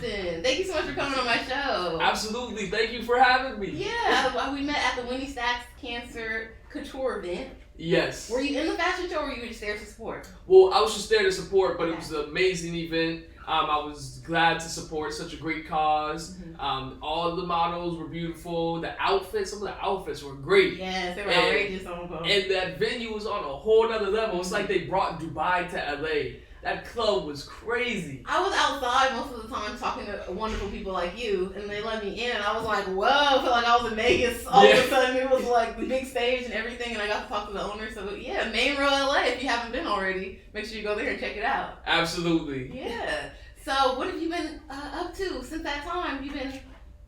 Austin. Thank you so much for coming on my show. Absolutely. Thank you for having me. Yeah, we met at the Winnie Stacks Cancer Couture event. Yes. Were you in the fashion show or were you just there to support? Well, I was just there to support, but it was an amazing event. I was glad to support such a great cause. All the models were beautiful. The outfits, some of the outfits were great. Yes, they were outrageous on both. And that venue was on a whole nother level. It's like they brought Dubai to LA. That club was crazy. I was outside most of the time talking to wonderful people like you, and they let me in, and I was like, whoa, I feel like I was in Vegas. All of a sudden, it was like the big stage and everything, and I got to talk to the owner. So, yeah, Main Row LA, if you haven't been already, make sure you go there and check it out. Absolutely. Yeah. So, what have you been up to since that time? You've been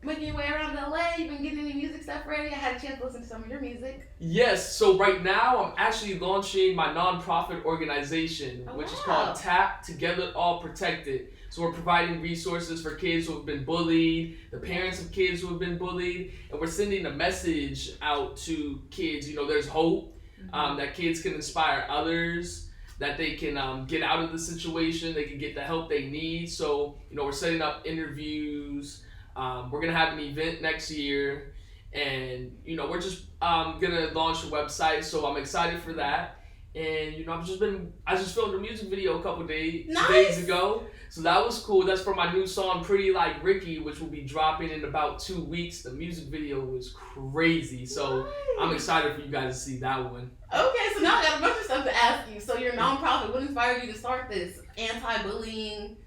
making your way around LA, you've been getting any music stuff ready. I had a chance to listen to some of your music. Yes, so right now I'm actually launching my nonprofit organization, which is called TAP, Together All Protected. So we're providing resources for kids who have been bullied, the parents of kids who have been bullied, and we're sending a message out to kids. You know, there's hope, that kids can inspire others, that they can get out of the situation, they can get the help they need. So, you know, we're setting up interviews. We're gonna have an event next year, and you know we're just gonna launch a website. So I'm excited for that. And you know I just filmed a music video a couple days ago, so that was cool. That's for my new song Pretty Like Ricky, which will be dropping in about 2 weeks. The music video was crazy, so I'm excited for you guys to see that one. Okay, so now I got a bunch of stuff to ask you. So your nonprofit, what inspired you to start this anti-bullying?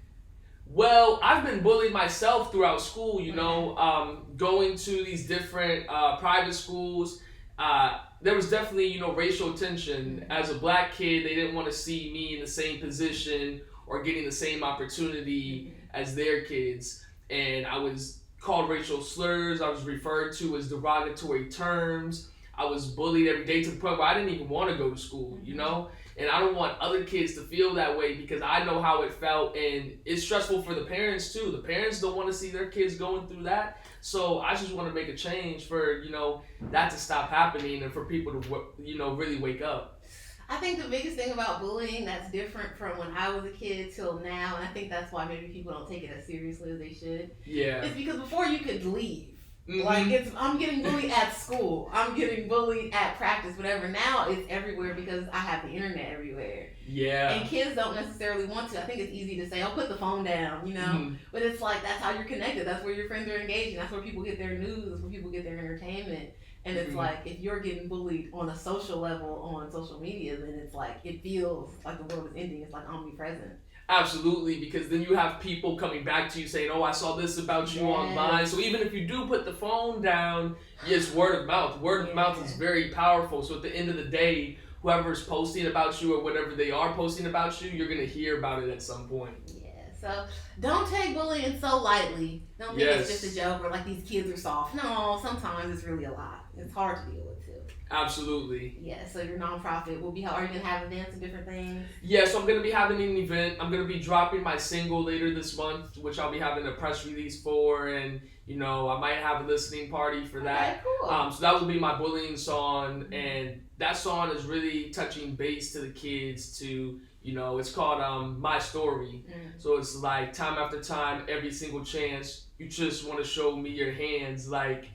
Well, I've been bullied myself throughout school, you know, going to these different private schools. There was definitely, you know, racial tension. As a black kid, they didn't want to see me in the same position or getting the same opportunity as their kids. And I was called racial slurs. I was referred to as derogatory terms. I was bullied every day to the point where I didn't even want to go to school, you know? And I don't want other kids to feel that way because I know how it felt, and it's stressful for the parents too. The parents don't want to see their kids going through that. So I just want to make a change for, you know, that to stop happening and for people to, you know, really wake up. I think the biggest thing about bullying that's different from when I was a kid till now, and I think that's why maybe people don't take it as seriously as they should. Yeah. It's because before you could leave. Like I'm getting bullied at school, I'm getting bullied at practice, whatever. Now it's everywhere because I have the internet everywhere. Yeah. And kids don't necessarily want to. I think it's easy to say, "Oh, put the phone down," you know. But it's like that's how you're connected. That's where your friends are engaging. That's where people get their news. That's where people get their entertainment. And it's like if you're getting bullied on a social level on social media, then it's like it feels like the world is ending. It's like omnipresent. Absolutely, because then you have people coming back to you saying, "Oh, I saw this about you online." So even if you do put the phone down, it's word of mouth. Word of mouth is very powerful. So at the end of the day, whoever's posting about you or whatever they are posting about you, you're going to hear about it at some point. Yeah, so don't take bullying so lightly. Don't think it's just a joke or like these kids are soft. No, sometimes it's really a lot. It's hard to deal with too. Absolutely. Yeah, so your nonprofit will be, are you going to have events and different things? Yeah, so I'm going to be having an event. I'm going to be dropping my single later this month, which I'll be having a press release for, and, you know, I might have a listening party for that. Okay, cool. So that will be my bullying song, and that song is really touching base to the kids to, you know, it's called My Story. So it's like time after time, every single chance, you just want to show me your hands, like,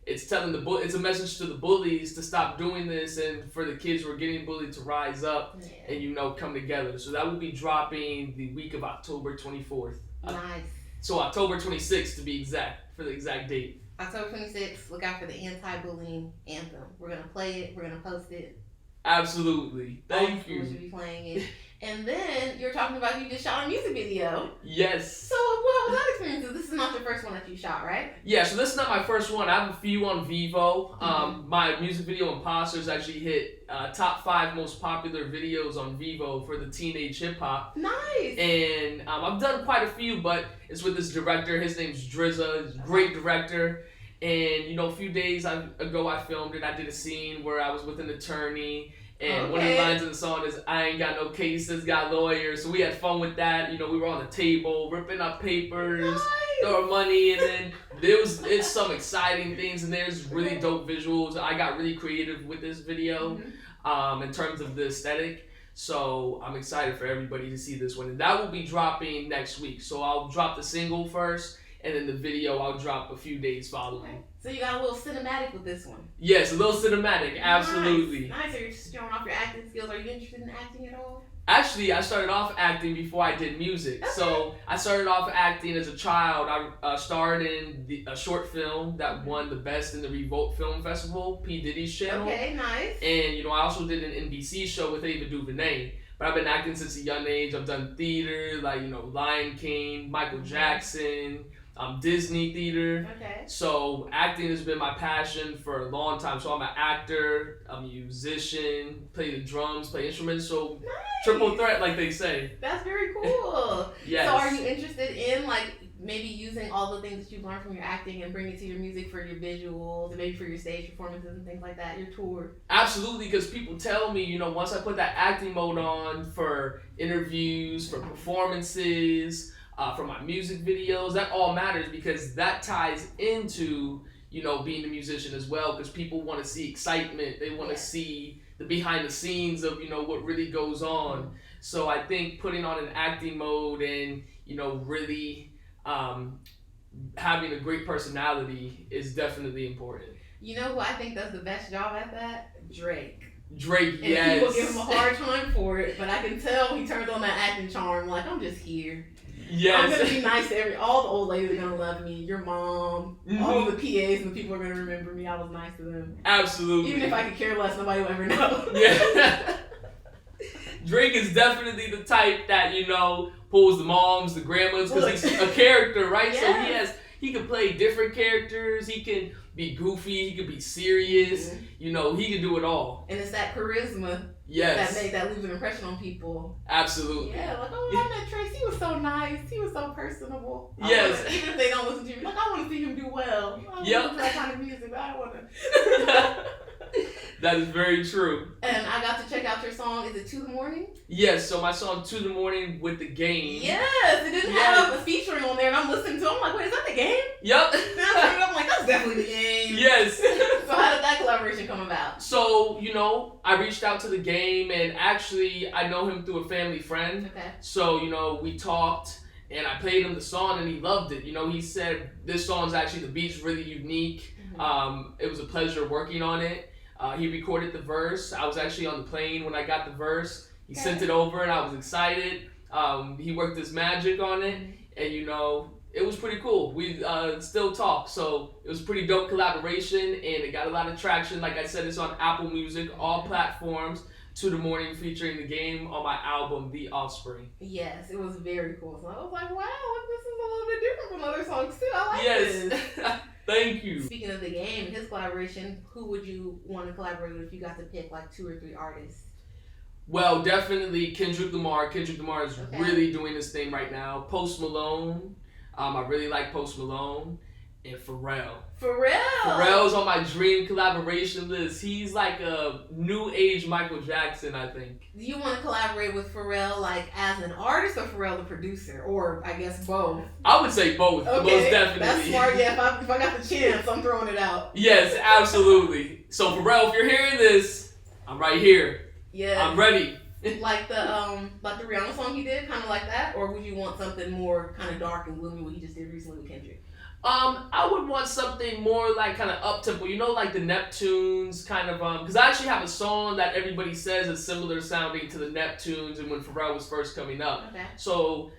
it's telling it's a message to the bullies to stop doing this, and for the kids who are getting bullied to rise up and, you know, come together. So that will be dropping the week of October 24th. Nice. So October 26th to be exact, for the exact date. October 26th, look out for the anti-bullying anthem. We're going to play it. We're going to post it. Absolutely. Thank you. We should be playing it. And then you're talking about you just shot a music video. Yes. So what was that experience? This is not the first one that you shot, right? Yeah, so this is not my first one. I have a few on Vivo. My music video Imposters actually hit top 5 most popular videos on Vivo for the teenage hip hop. Nice. And I've done quite a few, but it's with this director. His name's Drizza. He's a great director. And, you know, a few days ago I filmed it. I did a scene where I was with an attorney. And one of the lines in the song is, "I ain't got no cases, got lawyers." So we had fun with that. You know, we were on the table, ripping up papers, throwing money, and then it's some exciting things, and there's really dope visuals. I got really creative with this video in terms of the aesthetic. So I'm excited for everybody to see this one. And that will be dropping next week. So I'll drop the single first, and then the video I'll drop a few days following. Okay. So you got a little cinematic with this one. Yes, a little cinematic, absolutely. Nice. So you're just showing off your acting skills. Are you interested in acting at all? Actually, I started off acting before I did music. Okay. So I started off acting as a child. I starred in a short film that won the best in the Revolt Film Festival, P. Diddy's channel. Okay, nice. And, I also did an NBC show with Ava DuVernay. But I've been acting since a young age. I've done theater, like, Lion King, Michael Jackson, Disney theater. Okay. So acting has been my passion for a long time. So I'm an actor, a musician, play the drums, play instruments. So Nice. triple threat, like they say. That's very cool. Yes. So are you interested in maybe using all the things that you've learned from your acting and bring it to your music for your visuals and maybe for your stage performances and things like that, your tour? Absolutely, because people tell me, once I put that acting mode on for interviews, for performances, for my music videos, that all matters because that ties into, being a musician as well, because people want to see excitement. They want to see the behind the scenes of, what really goes on. So I think putting on an acting mode and, really having a great personality is definitely important. You know who I think does the best job at that? Drake. Drake, And yes. people give him a hard time for it, but I can tell he turns on that acting charm. Like, I'm just here. Yes. I'm gonna be nice to all the old ladies are gonna love me. Your mom, all the PAs and the people are gonna remember me. I was nice to them. Absolutely. Even if I could care less, nobody will ever know. Yeah. Drake is definitely the type that, pulls the moms, the grandmas, because he's a character, right? Yes. So he can play different characters. He can be goofy. He can be serious. Mm-hmm. He can do it all. And it's that charisma Yes. that leaves an impression on people. Absolutely. Yeah, like, oh, I met Trace. He was so nice. He was so personable. Yes. Even if they don't listen to you, like, I want to see him do well. I don't Yep. listen to that kind of music, but I want to. That is very true. And I got to check out your song. Is it To the Morning? Yes, so my song To the Morning with the Game. Yes, it didn't have a featuring on there, and I'm listening to it. I'm like, wait, is that the Game? Yep. Then I turned it up, I'm like, that's definitely the Game. Yes. So how did that collaboration come about? So, I reached out to the Game, and actually, I know him through a family friend. Okay. So, we talked, and I played him the song, and he loved it. He said, this song's actually, the beat's really unique. Mm-hmm. It was a pleasure working on it. He recorded the verse. I was actually on the plane when I got the verse. He sent it over, and I was excited. He worked his magic on it, and it was pretty cool. We still talk, so it was a pretty dope collaboration, and it got a lot of traction. Like I said, it's on Apple Music, all platforms. To the Morning featuring the Game on my album, The Offspring. Yes, it was very cool. So I was like, wow, this is a little bit different from other songs too. I like this. Yes. Thank you. Speaking of the Game, his collaboration, who would you want to collaborate with if you got to pick like 2 or 3 artists? Well, definitely Kendrick Lamar. Kendrick Lamar is really doing this thing right now. Post Malone. I really like Post Malone. And Pharrell. Pharrell's on my dream collaboration list. He's like a new age Michael Jackson, I think. Do you want to collaborate with Pharrell like as an artist or Pharrell the producer? Or I guess both? I would say both, most definitely. That's smart. Yeah, if I got the chance, I'm throwing it out. Yes, absolutely. So Pharrell, if you're hearing this, I'm right here. Yeah. I'm ready. Like the Rihanna song he did, kind of like that? Or would you want something more kind of dark and gloomy, what he just did recently with Kendrick? I would want something more like kind of up-tempo, like the Neptunes kind of, because I actually have a song that everybody says is similar sounding to the Neptunes and when Pharrell was first coming up. Okay. So,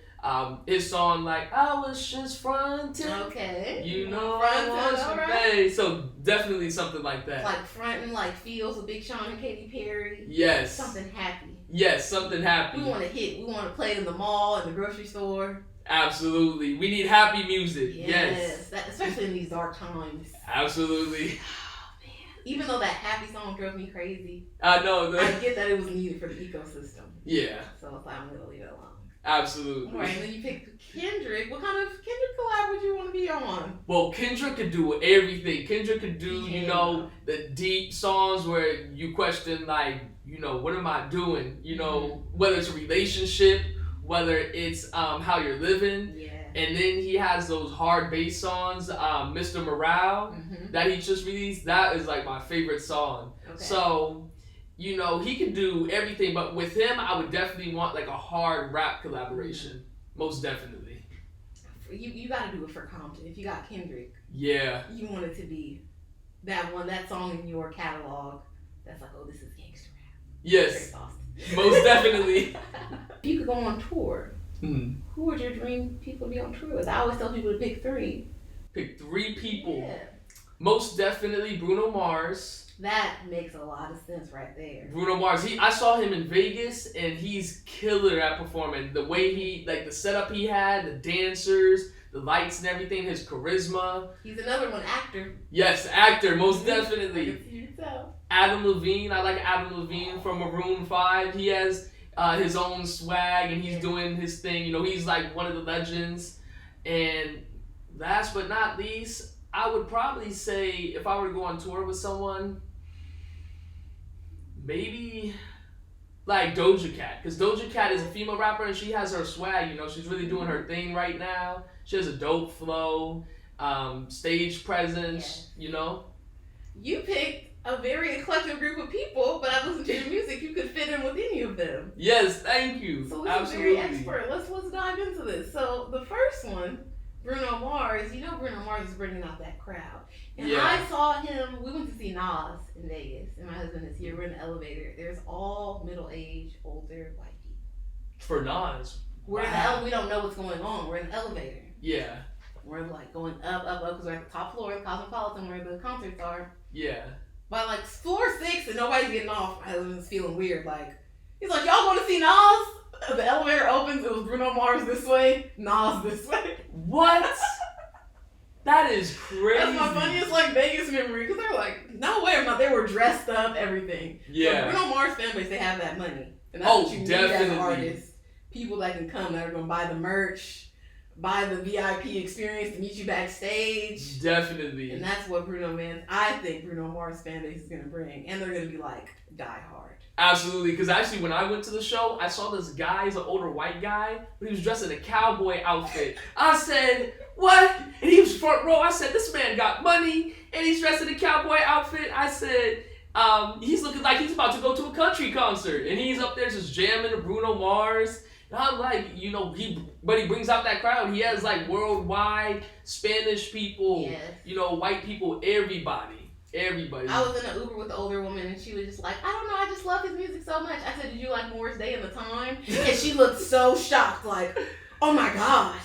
his song like, I was just frontin'. Okay. I want you, babe. So, definitely something like that. Like frontin', like Feels with Big Sean and Katy Perry. Yes. Something happy. Yes, something happy. We want to hit. We want to play it in the mall, in the grocery store. Absolutely. We need happy music. Yes. Especially in these dark times. Absolutely. Oh, man. Even though that happy song drove me crazy. I know. I get that it was needed for the ecosystem. Yeah. So it's like, I'm going to leave it alone. Absolutely. All right, and then you picked Kendrick. What kind of Kendrick collab would you want to be on? Well, Kendrick could do everything. Kendrick could do, the deep songs where you question, like, what am I doing? Whether it's a relationship, whether it's how you're living. Yeah. And then he has those hard bass songs, Mr. Morale, that he just released. That is like my favorite song. Okay. So you know, he could do everything, but with him, I would definitely want like a hard rap collaboration. Most definitely. You got to do it for Compton. If you got Kendrick, yeah, you want it to be that song in your catalog that's like, oh, this is gangster rap. Yes, most definitely. If you could go on tour, who would your dream people be on tour with? I always tell people to pick 3. Pick 3 people. Yeah. Most definitely Bruno Mars. That makes a lot of sense right there. Bruno Mars. I saw him in Vegas, and he's killer at performing. The way the setup he had, the dancers, the lights and everything, his charisma. He's another one, actor. Yes, actor, most definitely. I can see yourself. Adam Levine. I like Adam Levine from Maroon 5. He has his own swag, and he's doing his thing. You know, he's like one of the legends. And last but not least, I would probably say, if I were to go on tour with someone, maybe like Doja Cat, because Doja Cat is a female rapper and she has her swag. You know, she's really doing her thing right now. She has a dope flow, stage presence. You know. You picked a very eclectic group of people, but I listened to your music. You could fit in with any of them. Yes, thank you. So this is very expert. Let's dive into this. So the first one, Bruno Mars. You know, Bruno Mars is bringing out that crowd. And I saw him, we went to see Nas in Vegas, and my husband is here. We're in the elevator. There's all middle-aged, older white people. For Nas? We're in the we don't know what's going on. We're in the elevator. Yeah. We're like going up, because we're at the top floor of Cosmopolitan where the concerts are. Yeah. By like floor 6 and nobody's getting off, my husband's feeling weird. Like, he's like, y'all going to see Nas? The elevator opens, it was Bruno Mars this way, Nas this way. What? That is crazy. That's my funniest like Vegas memory, because they're like, no way, they were dressed up, everything. Yeah. So Bruno Mars fan base, they have that money. And that's what you definitely. need as an artist. People that can come, that are going to buy the merch, buy the VIP experience to meet you backstage. Definitely. And that's what I think Bruno Mars fan base is going to bring. And they're going to be like, die hard. Absolutely, because actually when I went to the show, I saw this guy, he's an older white guy, but he was dressed in a cowboy outfit. I said, what? And he was front row. I said, this man got money, and he's dressed in a cowboy outfit. I said, he's looking like he's about to go to a country concert, and he's up there just jamming to Bruno Mars. And I'm like, you know, he brings out that crowd. He has like worldwide Spanish people, you know, white people, everybody. I was in an Uber with the older woman, and she was just like, I don't know, I just love his music so much. I said, did you like Morris Day and the Time? And she looked so shocked, like, oh my God,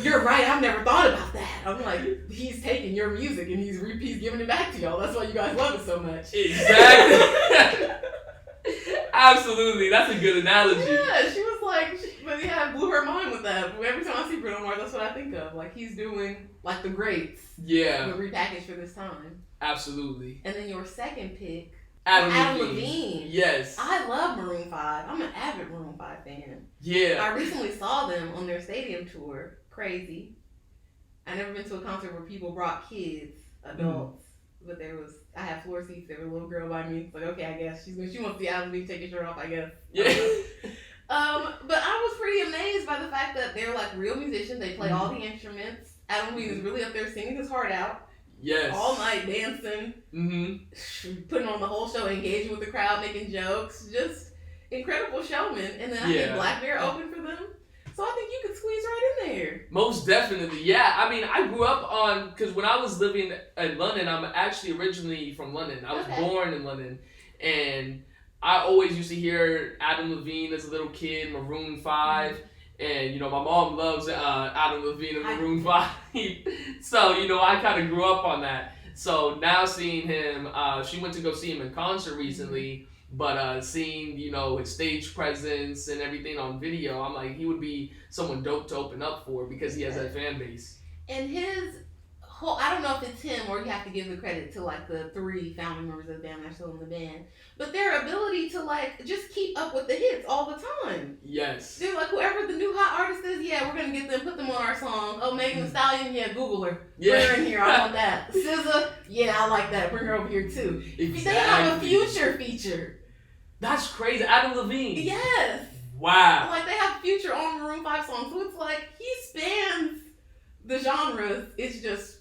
you're right, I've never thought about that. I'm like, he's taking your music and he's giving it back to y'all. That's why you guys love it so much. Exactly. Absolutely, that's a good analogy. Yeah, she was like, but yeah, it blew her mind with that. Every time I see Bruno Mars, that's what I think of. Like, he's doing like the greats. Yeah. But repackaged for this time. Absolutely. And then your second pick, Adam Levine. Yes. I love Maroon 5. I'm an avid Maroon 5 fan. Yeah. I recently saw them on their stadium tour. Crazy. I never been to a concert where people brought kids, adults, but I had floor seats. There was a little girl by me. It's like, okay, I guess she wants the Adam Levine, take your shirt off, I guess. Yeah. But I was pretty amazed by the fact that they're like real musicians. They play all the instruments. Adam Levine is really up there singing his heart out. Yes. All night dancing. Putting on the whole show, engaging with the crowd, making jokes. Just incredible showman. And then I think Black Bear opened for them. So I think you could squeeze right in there. Most definitely, yeah. I mean, I grew up because when I was living in London, I'm actually originally from London. I was born in London. And I always used to hear Adam Levine as a little kid, Maroon 5. And, you know, my mom loves Adam Levine and Maroon 5. So, you know, I kind of grew up on that. So now seeing him, she went to go see him in concert recently. But seeing, you know, his stage presence and everything on video, I'm like, he would be someone dope to open up for because he has that fan base. And his whole, I don't know if it's him or you have to give the credit to like the 3 founding members of the band that are still in the band, but their ability to like just keep up with the hits all the time. Yes. They're like, whoever the new hot artist is, yeah, we're going to get them, put them on our song. Oh, Megan Thee Stallion, yeah, Google her. Bring her in here, I want that. SZA, yeah, I like that. Bring her over here too. Exactly. They have a Future feature. That's crazy. Adam Levine. Yes. Wow. Like they have Future on Maroon 5 songs. So it's like he spans the genres. It's just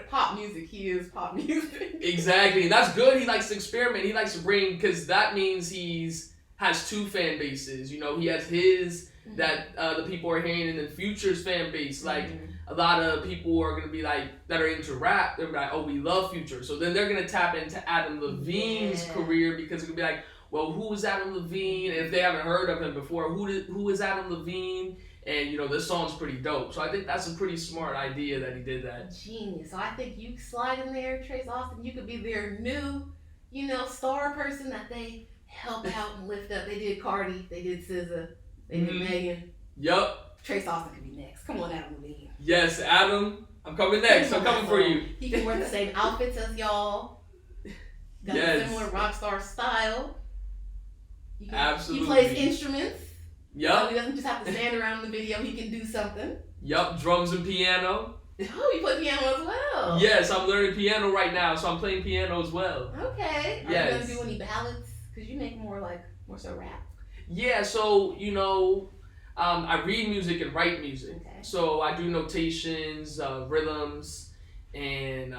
pop music, he is pop music. Exactly, and that's good. He likes to experiment. He likes to bring, because that means has two fan bases. You know, he has his that the people are hearing, and then Future's fan base. Like a lot of people are gonna be like that are into rap. They're like, oh, we love Future. So then they're gonna tap into Adam Levine's career, because it's gonna be like, well, who is Adam Levine? And if they haven't heard of him before, who is Adam Levine? And, you know, this song's pretty dope. So I think that's a pretty smart idea that he did that. Genius. So I think you slide in there, Trace Austin. You could be their new, you know, star person that they help out and lift up. They did Cardi. They did SZA. They did Megan. Yup. Trace Austin could be next. Come on, Adam Levine. Yes, Adam. I'm coming next. I'm coming for you. He can wear the same outfits as y'all. Got a similar rock star style. Absolutely. He plays instruments. Yep. So he doesn't just have to stand around in the video. He can do something. Yup. Drums and piano. Oh, you play piano as well. Yes, I'm learning piano right now, so I'm playing piano as well. Okay. Yes. Are you gonna do any ballads? Because you make more so rap. Yeah, so, you know, I read music and write music. Okay. So I do notations, rhythms, and,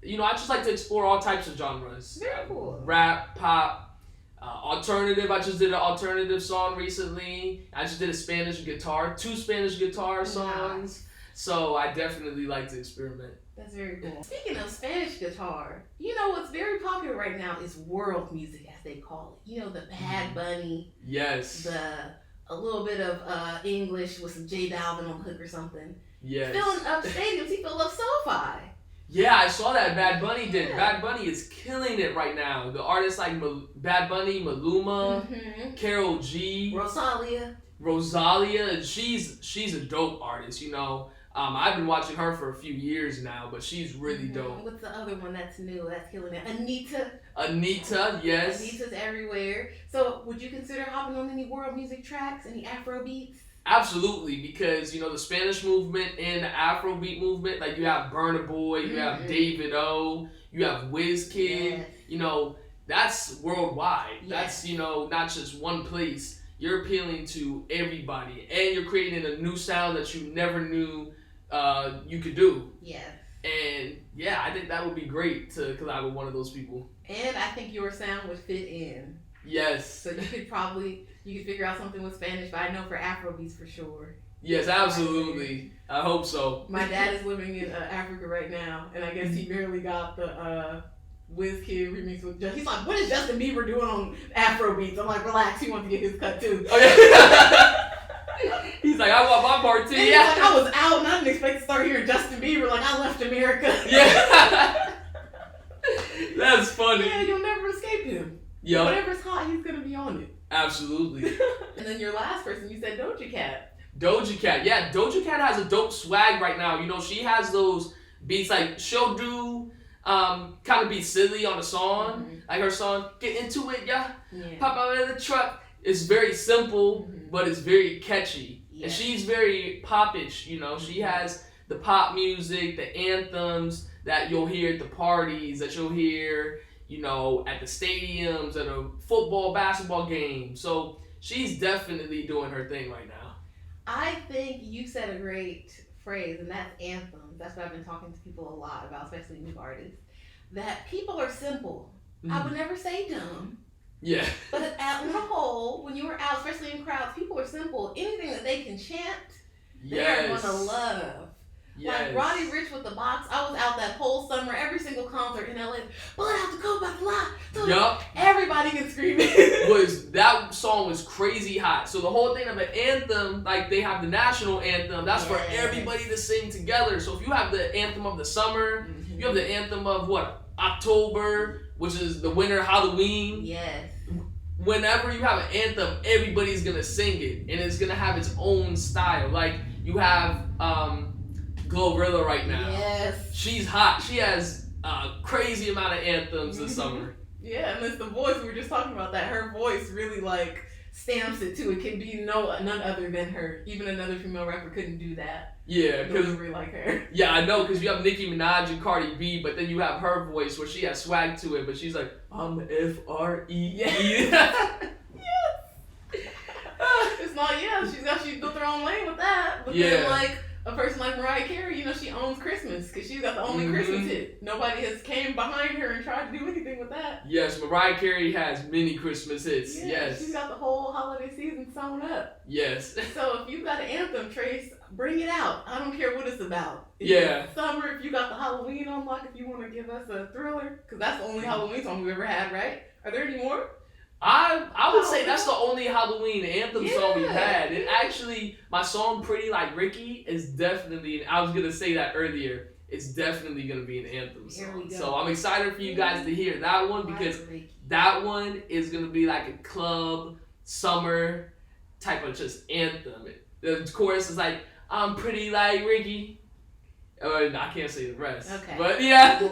you know, I just like to explore all types of genres. Very cool. Rap, pop, alternative. I just did an alternative song recently. I just did a Spanish guitar, 2 Spanish guitar songs. Nice. So I definitely like to experiment. That's very cool. Speaking of Spanish guitar, you know what's very popular right now is world music, as they call it. You know, the Bad Bunny. Yes. A little bit of English with some J Balvin on hook or something. Yes. Filling up stadiums, he filled up SoFi. Yeah, I saw that Bad Bunny did. Yeah. Bad Bunny is killing it right now. The artists like Bad Bunny, Maluma, Karol G, Rosalia. She's a dope artist, you know. I've been watching her for a few years now, but she's really dope. What's the other one that's new, that's killing it? Anita, yes. Anita's everywhere. So would you consider hopping on any world music tracks, any Afro beats? Absolutely, because, you know, the Spanish movement and the Afrobeat movement, like you have Burna Boy, you have David O, you have Wizkid, you know, that's worldwide. Yes. That's, you know, not just one place. You're appealing to everybody, and you're creating a new sound that you never knew you could do. Yeah. And yeah, I think that would be great to collab with one of those people. And I think your sound would fit in. Yes. So you could figure out something with Spanish, but I know for Afrobeats for sure. Yes, absolutely. I hope so. My dad is living in Africa right now, and I guess he barely got the Wizkid remix with He's like, what is Justin Bieber doing on Afrobeats? I'm like, relax, he wants to get his cut too. Oh, yeah. He's like, I want my part too. And Yeah. he's like, I was out and I didn't expect to start hearing Justin Bieber. Like, I left America. Yeah. That's funny. Yeah, you'll never escape him. Yep. Whatever's hot, he's going to be on it. Absolutely. And then your last person, you said Doja Cat. Doja Cat. Yeah, Doja Cat has a dope swag right now. You know, she has those beats like she'll do kind of be silly on a song. Like her song, Get Into It, yeah. Pop out of the truck. It's very simple, but it's very catchy. Yeah. And she's very popish, you know. She has the pop music, the anthems that you'll hear at the parties, that you'll hear, you know, at the stadiums, at a football, basketball game. So she's definitely doing her thing right now. I think you said a great phrase, and that's anthems. That's what I've been talking to people a lot about, especially new artists. That people are simple. I would never say dumb. Yeah. But on the whole, when you were out, especially in crowds, people are simple. Anything that they can chant, they are going to love. Yes. Like Roddy Ricch with the box, I was out that whole summer, every single concert in LA. Blood out the coat by the lot. Yup. Everybody can scream it. That song was crazy hot. So the whole thing of an anthem, like they have the national anthem, that's for everybody to sing together. So if you have the anthem of the summer, you have the anthem of October, which is the winter Halloween. Yes. Whenever you have an anthem, everybody's gonna sing it, and it's gonna have its own style. Like you have Glorilla right now. Yes. She's hot. She has a crazy amount of anthems this summer. Yeah, and it's the voice. We were just talking about that. Her voice really stamps it too. It can be none other than her. Even another female rapper couldn't do that. Yeah, delivery like her. Yeah, I know, because you have Nicki Minaj and Cardi B, but then you have her voice where she has swag to it, but she's like, I'm F-R-E. Yes. It's not, she built her own lane with that. But then a person like Mariah Carey, you know, she owns Christmas because she's got the only Christmas hit. Nobody has came behind her and tried to do anything with that. Yes, Mariah Carey has many Christmas hits. Yeah, yes. She's got the whole holiday season sewn up. Yes. So if you've got an anthem, Trace, bring it out. I don't care what it's about. If Yeah. it's summer, if you got the Halloween on lock, if you want to give us a thriller, because that's the only Halloween song we've ever had, right? Are there any more? I would say that's the only Halloween anthem song we've had. It actually, my song Pretty Like Ricky is definitely, I was going to say that earlier, it's definitely going to be an anthem song. So I'm excited for you guys to hear that one because that one is going to be like a club, summer type of just anthem. The chorus is like, I'm pretty like Ricky. I can't say the rest. Okay. But yeah,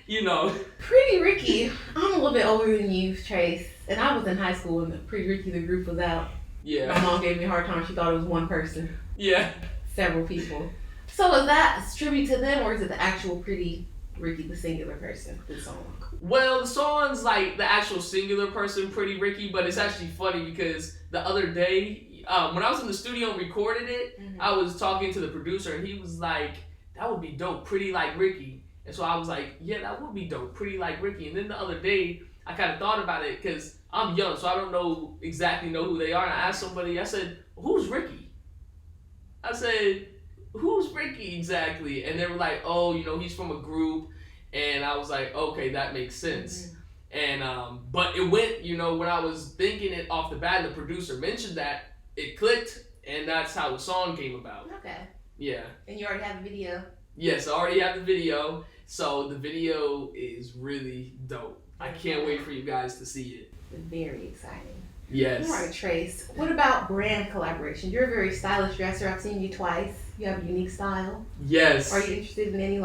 you know. Pretty Ricky, I'm a little bit older than you, Trace. And I was in high school when Pretty Ricky, the group, was out. Yeah. My mom gave me a hard time. She thought it was one person. Yeah. Several people. So is that a tribute to them, or is it the actual Pretty Ricky, the singular person, the song? Well, the song's like the actual singular person, Pretty Ricky, but it's actually funny because the other day, when I was in the studio and recorded it, I was talking to the producer and he was like, that would be dope, Pretty Like Ricky. And so I was like, yeah, that would be dope, Pretty Like Ricky. And then the other day, I kind of thought about it because I'm young, so I don't exactly know who they are. And I asked somebody, I said, who's Ricky? I said, who's Ricky exactly? And they were like, oh, you know, he's from a group. And I was like, okay, that makes sense. And but it went, you know, when I was thinking it off the bat and the producer mentioned that, it clicked, and that's how the song came about. Okay. Yeah. And you already have the video? Yes, I already have the video. So the video is really dope. I can't wait for you guys to see it. Very exciting. Yes. All right, Trace. What about brand collaboration? You're a very stylish dresser. I've seen you twice. You have a unique style. Yes. Are you interested in any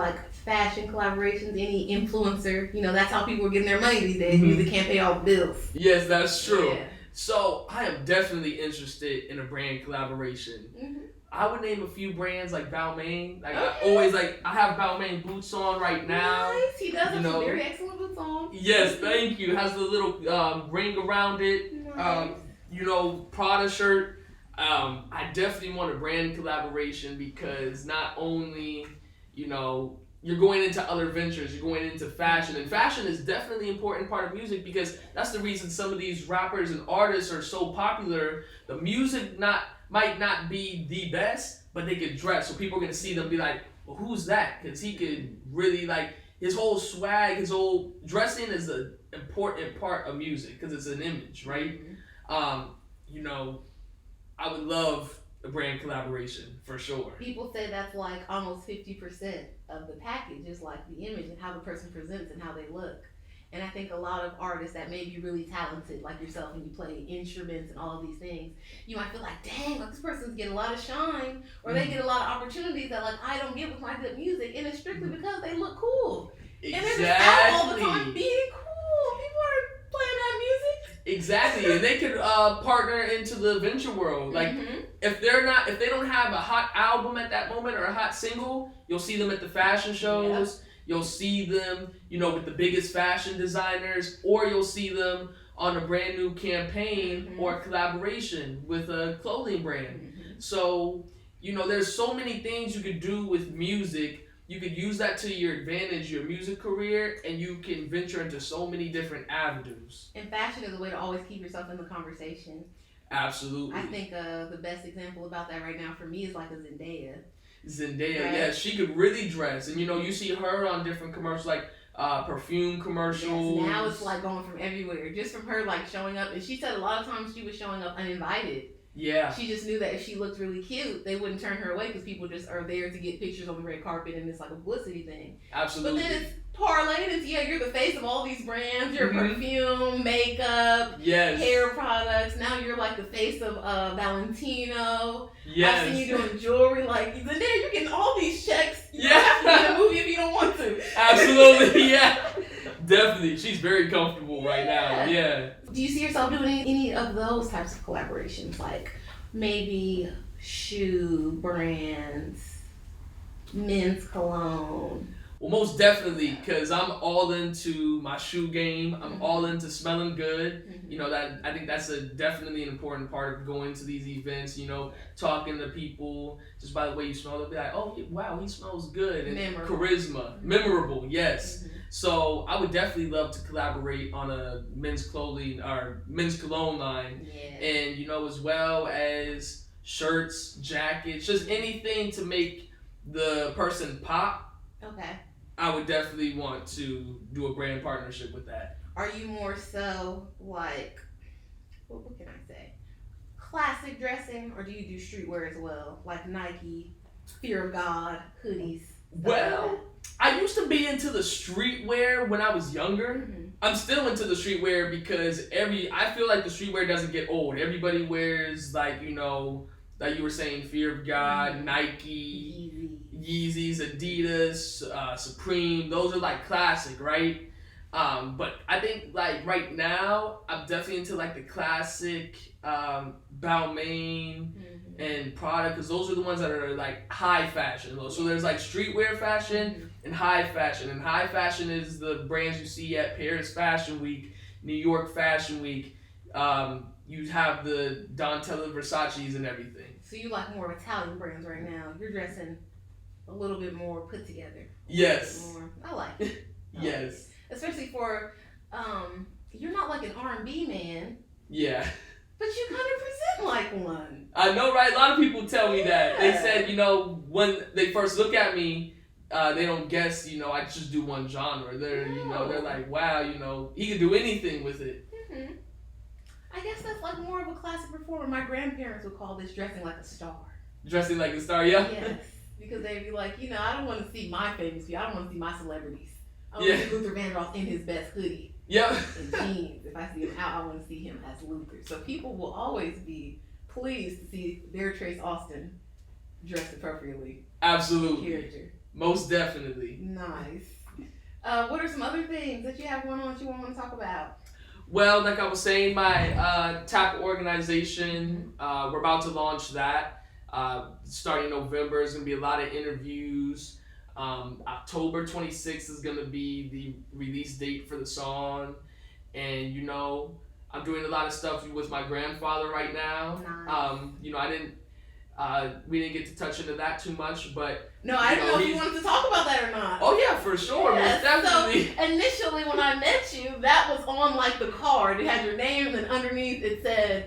fashion collaborations? Any influencer? You know, that's how people are getting their money these days. Music can't pay all the bills. Yes, that's true. Yeah. So I am definitely interested in a brand collaboration. I would name a few brands like Balmain. I have Balmain boots on right now. Nice. He does have some very excellent boots on. Yes, thank you. Has the little ring around it. Nice. You know, Prada shirt. I definitely want a brand collaboration because not only, you know, you're going into other ventures, you're going into fashion, and fashion is definitely an important part of music because that's the reason some of these rappers and artists are so popular. The music might not be the best, but they could dress, so people are gonna see them and be like, well, who's that? Because he could really, like, his whole swag, his whole dressing is an important part of music because it's an image, right? You know, I would love a brand collaboration for sure. People say that's like almost 50% of the package is like the image and how the person presents and how they look. And I think a lot of artists that may be really talented, like yourself, and you play instruments and all of these things, you might feel like, dang, like this person's getting a lot of shine, or they get a lot of opportunities that like I don't get with my good music, and it's strictly because they look cool. Exactly. And they're just out all the time being cool. People are playing that music. Exactly, and they could partner into the venture world. Like if they don't have a hot album at that moment or a hot single, you'll see them at the fashion shows. Yeah. You'll see them, you know, with the biggest fashion designers, or you'll see them on a brand new campaign or a collaboration with a clothing brand. So, you know, there's so many things you could do with music. You could use that to your advantage, your music career, and you can venture into so many different avenues. And fashion is a way to always keep yourself in the conversation. Absolutely. I think the best example about that right now for me is like a Zendaya. Zendaya, right? Yeah, she could really dress, and you know, you see her on different commercials, like perfume commercials. Yes, now it's like going from everywhere, just from her like showing up. And she said a lot of times she was showing up uninvited. Yeah. She just knew that if she looked really cute, they wouldn't turn her away because people just are there to get pictures on the red carpet, and it's like a publicity thing. Absolutely. But then it's parlayed into, you're the face of all these brands. You're perfume, makeup, hair products. Now you're like the face of Valentino. Yes. I've seen you doing jewelry. Like, Zendaya, you're getting all these checks. You don't have to be in a movie if you don't want to. Absolutely, yeah. Definitely. She's very comfortable right now. Yeah. Do you see yourself doing any of those types of collaborations? Like maybe shoe brands, men's cologne? Well, most definitely, because I'm all into my shoe game. I'm all into smelling good. You know, that I think that's definitely an important part of going to these events. You know, talking to people just by the way you smell. They'll be like, "Oh, wow, he smells good." And Memorable. charisma, memorable, yes. So I would definitely love to collaborate on a men's clothing or men's cologne line, and you know, as well as shirts, jackets, just anything to make the person pop. Okay. I would definitely want to do a brand partnership with that. Are you more so like, what can I say? Classic dressing, or do you do streetwear as well? Like Nike, Fear of God, hoodies? Well, I used to be into the streetwear when I was younger. I'm still into the streetwear because I feel like the streetwear doesn't get old. Everybody wears, like, you know, like you were saying, Fear of God, Nike, Yeezys, Adidas, Supreme. Those are like classic, right? But I think like right now, I'm definitely into like the classic Balmain and Prada, because those are the ones that are like high fashion. So there's like streetwear fashion and high fashion. And high fashion is the brands you see at Paris Fashion Week, New York Fashion Week. You have the Donatella Versace's and everything. So you like more Italian brands right now. You're dressing a little bit more put together. Yes. I like it. Yes. Especially for, you're not like an R&B man. Yeah. But you kind of present like one. I know, right? A lot of people tell me that. They said, you know, when they first look at me, they don't guess, you know, I just do one genre. You know, they're like, wow, you know, he can do anything with it. I guess that's like more of a classic performer. My grandparents would call this dressing like a star. Dressing like a star, yeah? Yes. Because they'd be like, you know, I don't want to see my famous people. I don't want to see my celebrities. I want to see Luther Vandross in his best hoodie. Yep. And jeans. If I see him out, I want to see him as Luther. So people will always be pleased to see their Trace Austin dressed appropriately. Absolutely. Character. Most definitely. Nice. What are some other things that you have going on that you want to talk about? Well, like I was saying, my TAP organization, we're about to launch that. Starting November, there's going to be a lot of interviews. October 26th is going to be the release date for the song. And, you know, I'm doing a lot of stuff with my grandfather right now. Nice. You know, we didn't get to touch into that too much, but... No, I didn't know if you wanted to talk about that or not. Oh, yeah, for sure. Yes. Definitely. So, initially, when I met you, that was on, like, the card. It had your name, and underneath it said,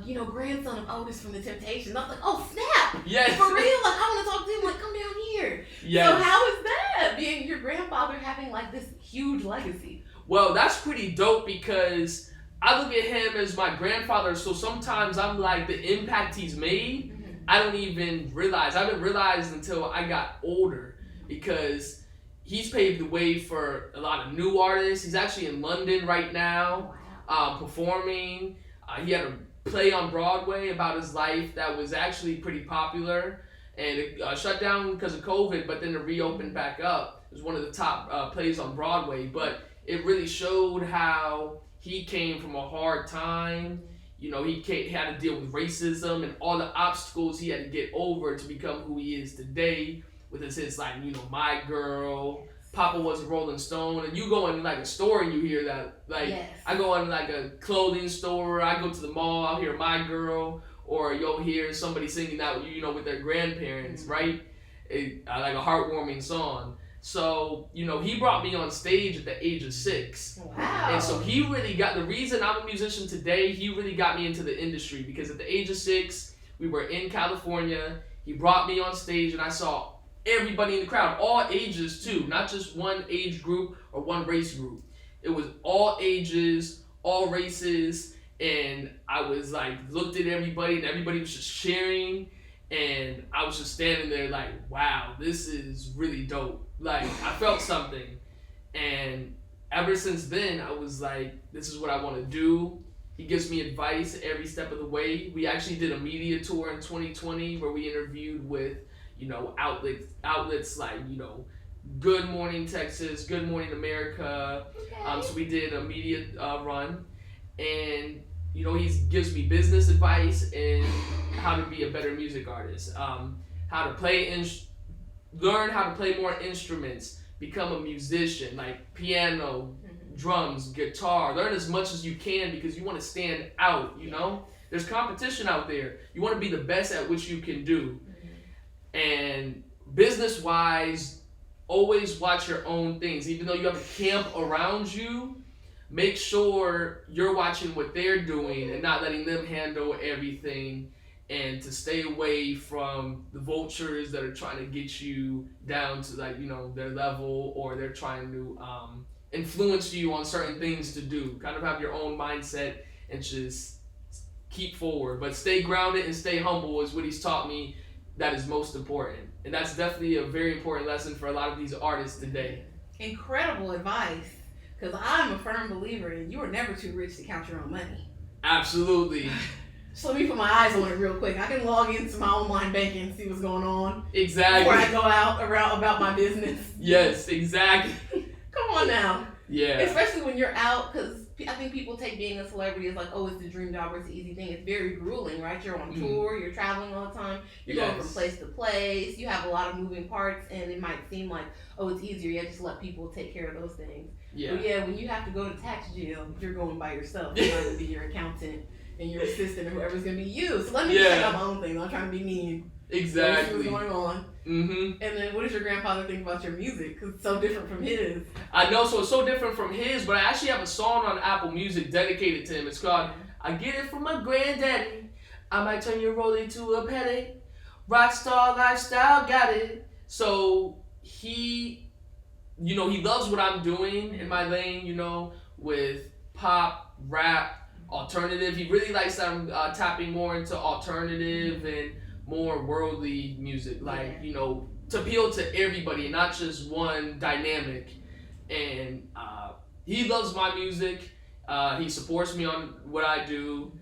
you know, grandson of Otis from The Temptations. I was like, oh, snap. Yes. For real? Like, I want to talk to him. Like, come down here. Yes. So, how is that? Being your grandfather having, like, this huge legacy. Well, that's pretty dope because I look at him as my grandfather, so sometimes I'm like, the impact he's made, I don't even realize. I didn't realize until I got older because he's paved the way for a lot of new artists. He's actually in London right now, performing. He had a play on Broadway about his life that was actually pretty popular, and it shut down because of COVID, but then it reopened back up. It was one of the top plays on Broadway, but it really showed how he came from a hard time. You know, he had to deal with racism and all the obstacles he had to get over to become who he is today. With his hits like, you know, My Girl, Papa Was a Rolling Stone, and you go in like a store and you hear that. Like, I go in like a clothing store, I go to the mall, I'll hear My Girl, or you'll hear somebody singing that, you know, with their grandparents, right? Like a heartwarming song. So, you know, he brought me on stage at the age of 6. Wow. And so he really the reason I'm a musician today, he really got me into the industry because at the age of 6, we were in California. He brought me on stage and I saw everybody in the crowd, all ages too, not just one age group or one race group. It was all ages, all races, and I was like, looked at everybody and everybody was just cheering. And I was just standing there like, wow, this is really dope. Like, I felt something. And ever since then, I was like, this is what I want to do. He gives me advice every step of the way. We actually did a media tour in 2020 where we interviewed with, you know, outlets like, you know, Good Morning Texas, Good Morning America. Okay. So we did a media run. And you know, he gives me business advice and how to be a better music artist, how to play, learn how to play more instruments, become a musician, like piano, drums, guitar. Learn as much as you can because you want to stand out, you know? There's competition out there. You want to be the best at what you can do. And business-wise, always watch your own things. Even though you have a camp around you, make sure you're watching what they're doing and not letting them handle everything, and to stay away from the vultures that are trying to get you down to, like, you know, their level, or they're trying to influence you on certain things to do. Kind of have your own mindset and just keep forward. But stay grounded and stay humble is what he's taught me that is most important. And that's definitely a very important lesson for a lot of these artists today. Incredible advice. Because I'm a firm believer in you are never too rich to count your own money. Absolutely. So let me put my eyes on it real quick. I can log into my online banking and see what's going on. Exactly. Before I go out around about my business. Yes, exactly. Come on now. Yeah. Especially when you're out, because I think people take being a celebrity as like, oh, it's the dream job or it's the easy thing. It's very grueling, right? You're on tour, you're traveling all the time, you're going from place to place, you have a lot of moving parts, and it might seem like, oh, it's easier. Yeah, just let people take care of those things. Yeah. But yeah, when you have to go to tax jail, you're going by yourself. You're not going to be your accountant and your assistant or whoever's going to be you. So let me check out my own thing. I'm not trying to be mean. Exactly. What's going on? And then what does your grandfather think about your music? Because it's so different from his. I know, so it's so different from his, but I actually have a song on Apple Music dedicated to him. It's called I Get It From My Granddaddy. I Might Turn Your Rollie to a Petty. Rockstar lifestyle, got it. So he, you know, he loves what I'm doing in my lane, you know, with pop, rap, alternative. He really likes that I'm tapping more into alternative and more worldly music, like, you know, to appeal to everybody and not just one dynamic. And he loves my music. He supports me on what I do,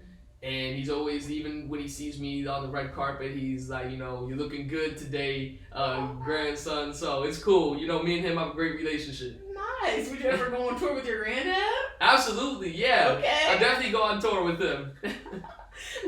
and he's always, even when he sees me on the red carpet, he's like, you know, you're looking good today, grandson. So it's cool. You know, me and him have a great relationship. Nice. Would you ever go on tour with your granddad? Absolutely, yeah. Okay. I'll definitely go on tour with him.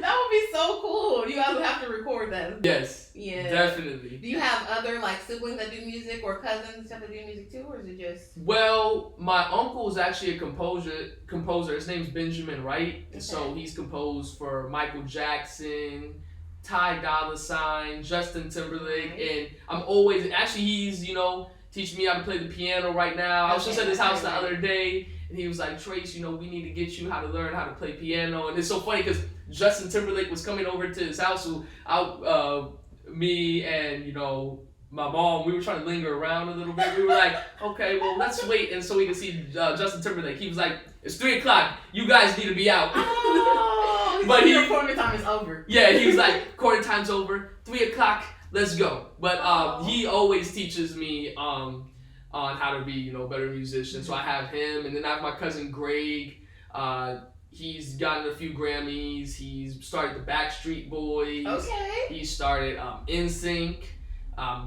That would be so cool. You guys would have to record that. Yes. Yeah. Definitely. Do you have other like siblings that do music or cousins and stuff that do music too, or is it just? Well, my uncle is actually a composer. His name's Benjamin Wright. Okay. So he's composed for Michael Jackson, Ty Dolla $ign, Justin Timberlake, and I'm always, actually he's, you know, teaching me how to play the piano right now. I was just at his house the other day, and he was like, Trace, you know, we need to get you how to learn how to play piano. And it's so funny because Justin Timberlake was coming over to his house, so me and, you know, my mom, we were trying to linger around a little bit. We were like, okay, well, let's wait and so we can see Justin Timberlake. He was like, it's 3:00. You guys need to be out. Oh, but your recording time is over. Yeah, he was like, recording time's over. 3:00. Let's go. But he always teaches me on how to be, you know, a better musician. So I have him, and then I have my cousin Greg. He's gotten a few Grammys. He's started the Backstreet Boys. Okay. He started NSYNC.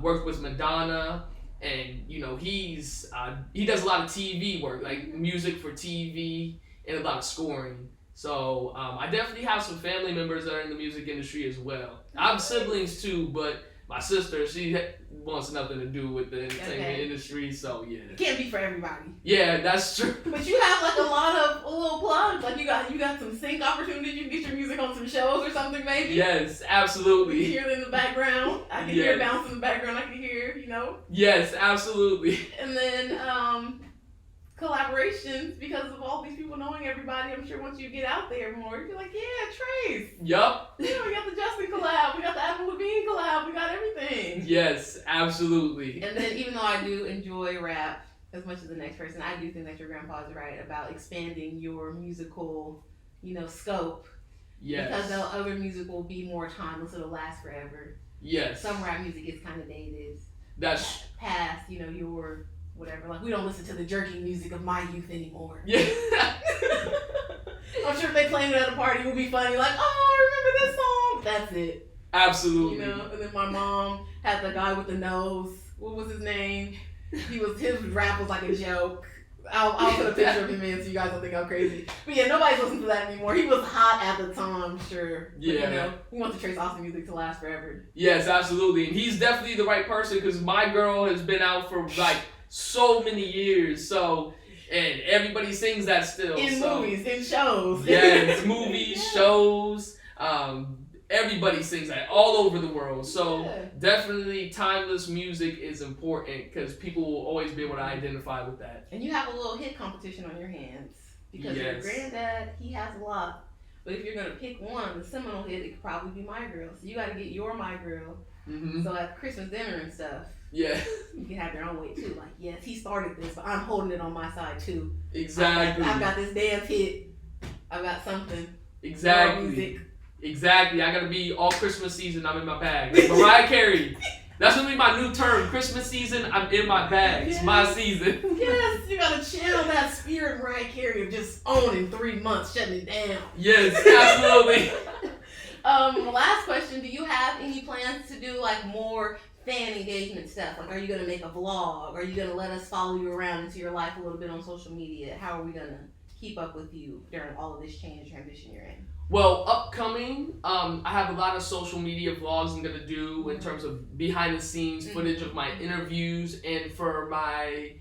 Worked with Madonna, and you know he does a lot of TV work, like music for TV and a lot of scoring. So I definitely have some family members that are in the music industry as well. I have siblings too, but my sister, she wants nothing to do with the entertainment industry, so yeah. It can't be for everybody. Yeah, that's true. But you have like a lot of little plugs. Like you got some sync opportunities. You can get your music on some shows or something maybe. Yes, absolutely. You hear it in the background. I can hear it bounce in the background. I can hear, you know. Yes, absolutely. And then collaborations, because of all these people knowing everybody. I'm sure once you get out there more, you're like, yeah, Trace. Yup. Yeah, we got the Justin collab. We got the Avril Lavigne collab. We got everything. Yes, absolutely. And then even though I do enjoy rap as much as the next person, I do think that your grandpa's right about expanding your musical, you know, scope. Yes. Because the other music will be more timeless. It'll last forever. Yes. Some rap music is kind of dated. That's past, you know, your whatever. Like we don't listen to the jerky music of my youth anymore. Yeah. I'm sure if they playing it at a party, it would be funny. Like, oh, remember this song? That's it. Absolutely. You know. And then my mom had the guy with the nose. What was his name? His rap was like a joke. I'll put a picture of him in so you guys don't think I'm crazy. But yeah, nobody's listening to that anymore. He was hot at the time, sure. But, yeah. You know, we want the Trace Austin music to last forever. Yes, absolutely. And he's definitely the right person because my girl has been out for like so many years. So, and everybody sings that still. In movies, in shows. Yes, movies, shows. Everybody sings that all over the world. So definitely timeless music is important because people will always be able to identify with that. And you have a little hit competition on your hands because your granddad, he has a lot. But if you're going to pick one, the seminal hit, it could probably be My Girl. So you got to get your My Girl. So at Christmas dinner and stuff, you can have your own way too. Like, yes, he started this, but I'm holding it on my side too. Exactly. I've got this dance hit. I've got something. Exactly. Music. Exactly. I gotta be all Christmas season. I'm in my bag. Like Mariah Carey. That's gonna be my new term. Christmas season. I'm in my bag. It's my season. Yes, you gotta channel that spirit, Mariah Carey, of just owning 3 months, shutting it down. Yes, absolutely. Last question: do you have any plans to do like more fan engagement stuff? Like, are you gonna make a vlog? Are you gonna let us follow you around into your life a little bit on social media? How are we gonna keep up with you during all of this change and transition you're in? Well, upcoming, I have a lot of social media vlogs I'm gonna do in terms of behind the scenes footage of my interviews, and for my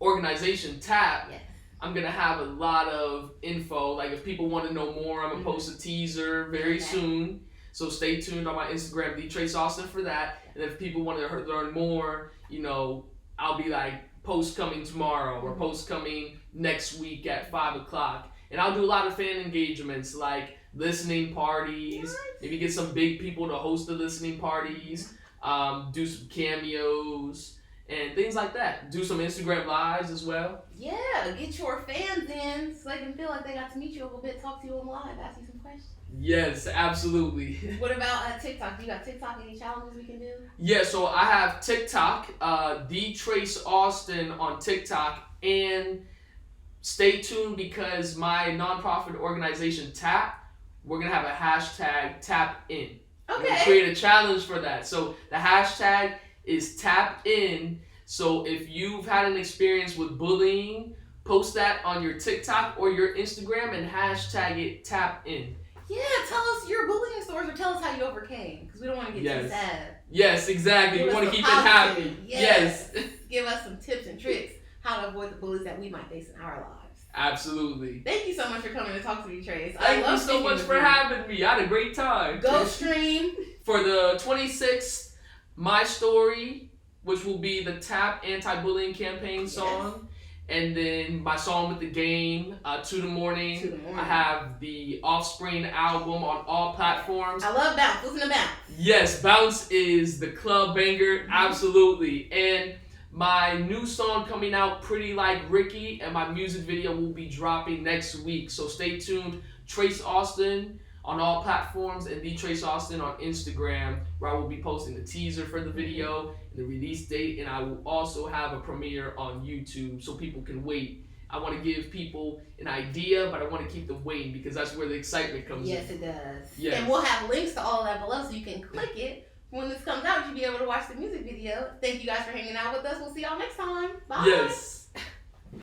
organization TAP, I'm gonna have a lot of info. Like if people want to know more, I'm gonna post a teaser very soon. So stay tuned on my Instagram, TheTraceAustin, for that. And if people want to learn more, you know, I'll be like post coming tomorrow or post coming next week at 5 o'clock. And I'll do a lot of fan engagements like listening parties, maybe get some big people to host the listening parties, do some cameos and things like that. Do some Instagram lives as well. Yeah, get your fans in so they can feel like they got to meet you a little bit, talk to you on live, ask you some questions. Yes, absolutely. What about TikTok? Do you got TikTok? Any challenges we can do? Yeah, so I have TikTok, TheTraceAustin on TikTok, and stay tuned because my nonprofit organization TAP, we're gonna have a hashtag TapIn. We're gonna create a challenge for that. So the hashtag is TapIn. So if you've had an experience with bullying, post that on your TikTok or your Instagram and hashtag it TapIn. Yeah, tell us your bullying stories or tell us how you overcame because we don't want to get too sad. Yes, exactly. We want to keep it happy. Yes. Give us some tips and tricks how to avoid the bullies that we might face in our lives. Absolutely. Thank you so much for coming to talk to me, Trace. Thank you so much for having me. I had a great time. Go stream. For the 26th, My Story, which will be the TAP anti-bullying campaign song. And then my song with the game, 2 the morning. I have the Offspring album on all platforms. I love Bounce. Listen to Bounce. Yes, Bounce is the club banger. Absolutely. And my new song coming out, Pretty Like Ricky, and my music video will be dropping next week. So stay tuned. Trace Austin on all platforms and TheTraceAustin on Instagram, where I will be posting the teaser for the video and the release date, and I will also have a premiere on YouTube so people can wait. I want to give people an idea, but I want to keep them waiting because that's where the excitement comes in. Yes, it does. Yes. And we'll have links to all of that below so you can click it. When this comes out, you'll be able to watch the music video. Thank you guys for hanging out with us. We'll see y'all next time. Bye. Yes.